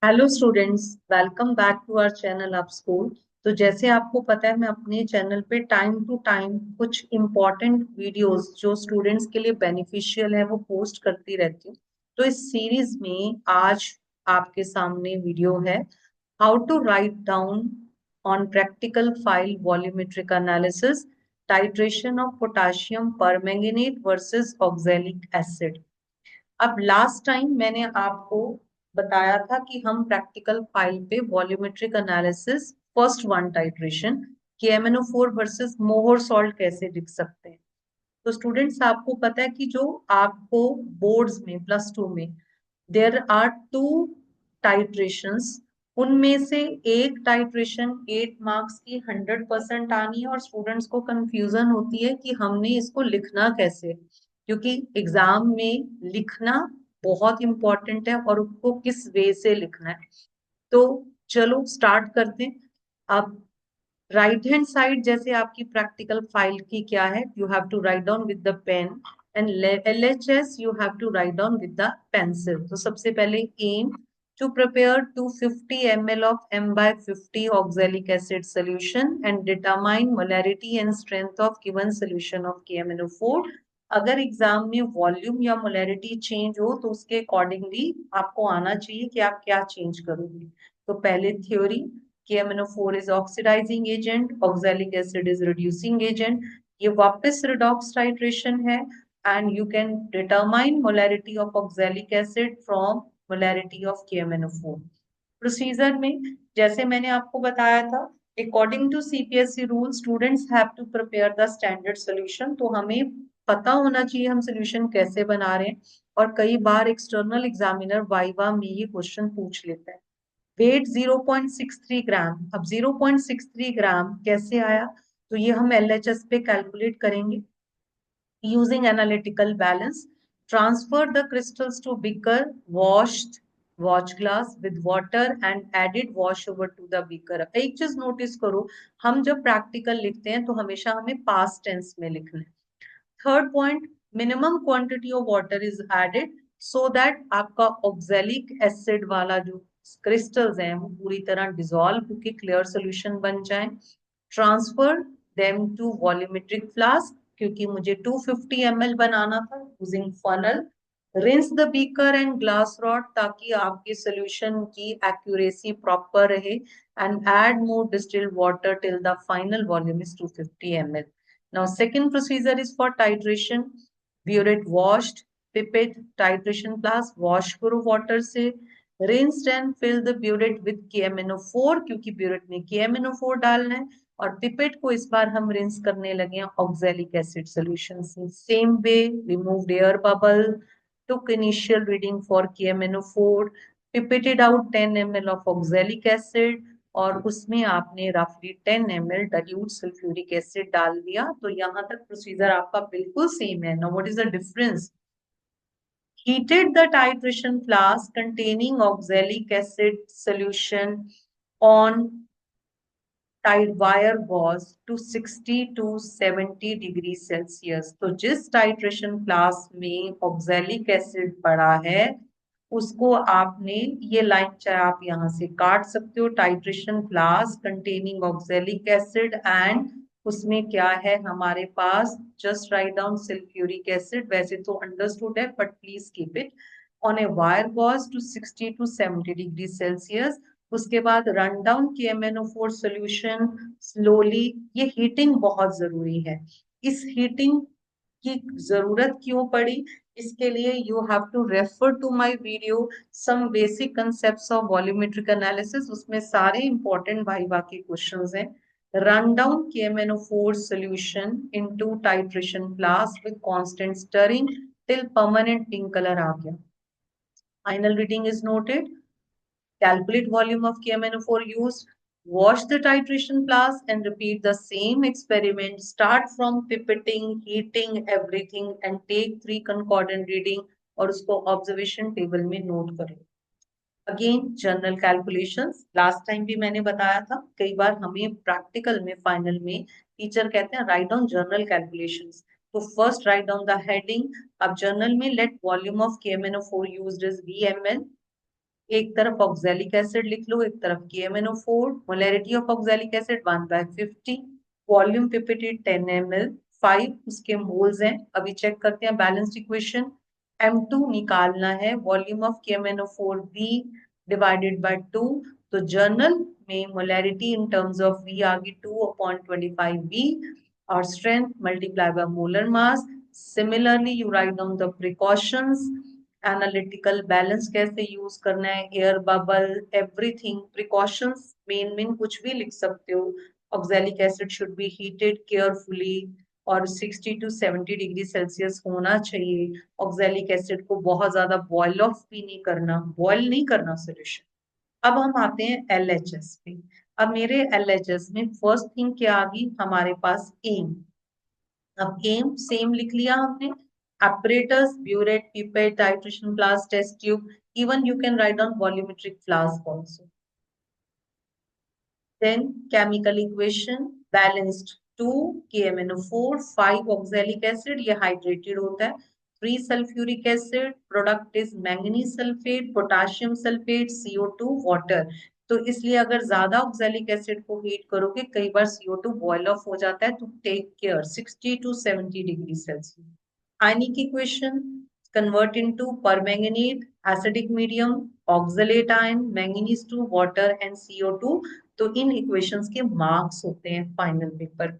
Hello students, welcome back to our channel up school. तो जैसे आपको पता है, मैं अपने चैनल पे टाइम टू टाइम कुछ इम्पोर्टेंट वीडियोस जो स्टूडेंट्स के लिए बेनिफिशियल है वो पोस्ट करती रहती हूँ। तो इस सीरीज में आज आपके सामने वीडियो है how to write down on practical file volumetric analysis titration of potassium permanganate versus oxalic acid. अब लास्ट टाइम मैंने आपको बताया था कि हम प्रैक्टिकल फाइल पे volumetric analysis first one titration KMnO4 versus Mohr salt कैसे लिख सकते हैं। तो स्टूडेंट्स, आपको पता है कि जो आपको बोर्ड्स में +2 में देयर आर टू टाइट्रेशंस, उनमें से एक टाइट्रेशन 8 मार्क्स की 100% आनी है और स्टूडेंट्स को कंफ्यूजन होती है कि हमने इसको लिखना कैसे, क्योंकि एग्जाम में लिखना बहुत इंपॉर्टेंट है और उसको किस वे से लिखना है। तो चलो स्टार्ट करते हैं। अब राइट हैंड साइड जैसे आपकी प्रैक्टिकल फाइल की क्या है, you have to write down with the pen and LHS you have to write down with the pencil. तो सबसे पहले aim to prepare 250 ml of M/50 oxalic acid solution and determine molarity and strength of given solution of KMnO4। अगर exam में volume या molarity change हो तो उसके accordingly आपको आना चाहिए कि आप क्या चेंज करोगे। तो पहले theory, KMnO4 is oxidizing agent, oxalic acid is reducing agent। ये वापस redox titration है and you can determine molarity of oxalic acid from molarity of KMnO4। Procedure में जैसे मैंने आपको बताया था, according to CPSE rule students have to prepare the standard solution. तो हमें पता होना चाहिए हम सोल्यूशन कैसे बना रहे हैं। और कई बार एक्सटर्नल एग्जामिनर वाइवा में ये क्वेश्चन पूछ लेता है। वेट 0.63 ग्राम। अब 0.63 ग्राम कैसे आया, तो ये हम LHS पे कैलकुलेट करेंगे using analytical balance। Transfer the crystals to beaker, washed watch glass with water and added wash over to the beaker। एक चीज नोटिस करो, हम जब प्रैक्टिकल लिखते हैं तो हमेशा हमें पास्ट टेंस में लिखना है। Third point, minimum quantity of water is added so that आपका ऑक्सैलिक एसिड वाला जो क्रिस्टल्स हैं वो पूरी तरह डिसॉल्व होकर क्लियर सोल्यूशन बन जाए। Transfer them to volumetric flask, क्योंकि मुझे 250 ml बनाना था using funnel. Rinse the beaker and glass rod ताकि आपके सोल्यूशन की एक्यूरेसी प्रॉपर रहे and add more distilled water till the final volume is 250 ml। Now, second procedure is for titration. Burette washed, pipette, titration flask, wash करो water से, rinsed and fill the burette with KMnO4 क्योंकि burette में KMnO4 डालना है। और pipette को इस बार हम रिंस करने लगे हैं ऑक्सैलिक एसिड सॉल्यूशन से। Same way, removed air bubble, took initial reading for KMnO4, pipetted out 10 ml of oxalic acid और उसमें आपने रफली 10 ml डाइल्यूट सल्फ्यूरिक एसिड डाल दिया। तो यहां तक प्रोसीजर आपका बिल्कुल सेम है। Now what is the difference? Heated the titration flask containing oxalic acid solution on tied wire gauze to 60 to 70 degree Celsius. तो जिस टाइट्रेशन फ्लास्क में ऑक्सैलिक एसिड पड़ा है उसको आपने, ये लाइन चाहे आप यहां से काट सकते हो, titration flask containing oxalic acid and उसमें क्या है हमारे पास, just write down sulphuric acid. वैसे तो अंडरस्टूड है but please keep it on a wire gauze to 60 to 70 degree Celsius. उसके बाद run down KMnO4 solution slowly. ये हीटिंग बहुत जरूरी है। इस हीटिंग की जरूरत क्यों पड़ी, इसके लिए you have to refer to my video some basic concepts of volumetric analysis. उसमें सारे इंपॉर्टेंट वाइवा के क्वेश्चंस हैं। Run down KMnO4 solution into titration flask with constant stirring till permanent pink color आ गया। Final reading is noted। Calculate volume of KMnO4 used. Wash the titration flask and repeat the same experiment. Start from pipetting, heating everything and take 3 concordant reading और उसको observation table में note करें। Again general calculations, last time भी मैंने बताया था, कई बार हमें प्रैक्टिकल में फाइनल में टीचर कहते हैं राइट डाउन जनरल कैलकुलेशंस। तो first write down the heading. अब जर्नल में let volume of KMnO4 used is VML एक तरफ ऑक्सैलिक एसिड लिख लो, एक तरफ KMnO4। Molarity of oxalic acid 1/50, volume ppt 10 ml, 5 उसके मोल्स हैं। अभी चेक करते हैं बैलेंस्ड इक्वेशन। M2 निकालना है, volume of KMnO4 V divided by 2। तो जर्नल में molarity in terms of V आ गई 2/25V, और strength multiply by molar mass. Similarly you right down the precautions. Analytical balance कैसे यूज करना है, air bubble, everything, precautions, main कुछ भी लिख सकते हो। Oxalic acid should be heated carefully, और 60 to 70 डिग्री सेल्सियस होना चाहिए। ऑक्सैलिक एसिड को बहुत ज्यादा बॉयल ऑफ भी नहीं करना, बॉयल नहीं करना सोल्यूशन। अब हम आते हैं LHS पे। अब मेरे LHS में फर्स्ट थिंग क्या आ गई हमारे पास, एम। अब एम सेम लिख लिया हमने। apparatus, burette, pipette, titration flask, test tube, even you can write down volumetric flask also. Then chemical equation, balanced 2 KMnO4, 5 oxalic acid, ये hydrated होता है, 3 sulfuric acid, product is manganese sulfate, potassium sulfate, CO2, water। तो इसलिए अगर ज्यादा oxalic acid को heat करोगे कई बार CO2 बॉयल ऑफ हो जाता है, तो take care 60 to 70 degree Celsius. Ionic equation, convert into permanganate, acidic medium, oxalate ion, manganese to water and CO2। तो इन इक्वेशंस के मार्क्स होते हैं final paper.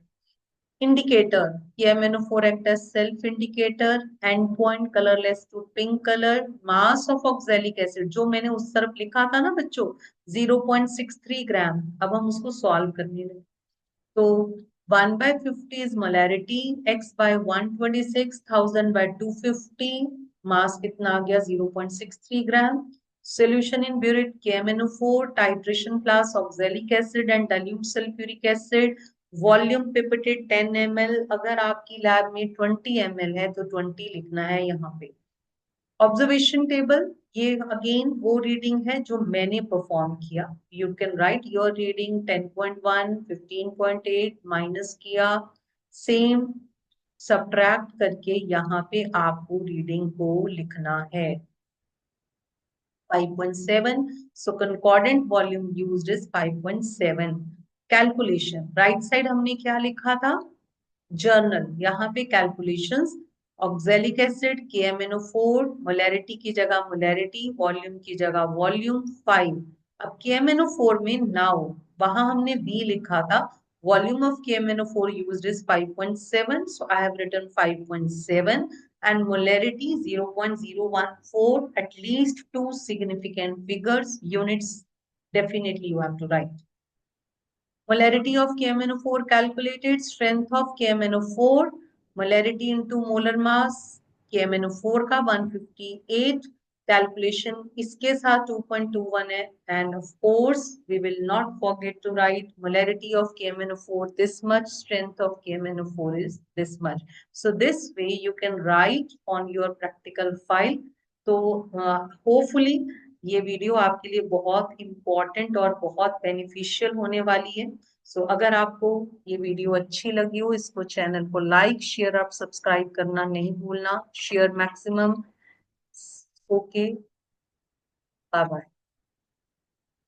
Indicator, KMnO4 act as self indicator, end point colorless to pink color, mass of oxalic acid जो मैंने उस तरफ लिखा था ना बच्चों 0.63 ग्राम। अब हम उसको सॉल्व करने लगे। तो 1/50 is molarity, x by 126, 1000 by 250, मास कितना आ गया 0.63 ग्राम। Solution in burette KMnO4, titration class oxalic acid and dilute sulfuric acid, volume pipetted 10 ml। अगर आपकी लैब में 20 ml है तो 20 लिखना है यहाँ पे। ऑब्जर्वेशन टेबल, ये अगेन वो रीडिंग है जो मैंने परफॉर्म किया। You can write your reading 10.1, 15.8 minus किया, सेम सब्ट्रैक्ट करके यहाँ पे आपको रीडिंग को लिखना है। 5.7, so concordant volume used is 5.7। Calculation, right side हमने क्या लिखा था, जर्नल, यहाँ पे calculations, oxalic acid KMnO4, molarity की जगह मोलैरिटी, वॉल्यूम की जगह वॉल्यूम 5। अब KMnO4 में नाउ, वहां हमने B लिखा था, volume of KMnO4 used is 5.7, so I have written 5.7, and molarity 0.014, at least two significant figures, units definitely you have to write. Molarity of KMnO4 calculated, strength of KMnO4, molarity into molar mass, KMnO4 का 158, calculation इसके साथ 2.21 है, and of course we will not forget to write molarity of KMnO4 this much, strength of KMnO4 is this much. So this way you can write on your practical file. तो hopefully ये video आपके लिए बहुत important और बहुत beneficial होने वाली है। सो अगर आपको ये वीडियो अच्छी लगी हो, इसको चैनल को लाइक शेयर और सब्सक्राइब करना नहीं भूलना, share maximum. Okay, bye bye.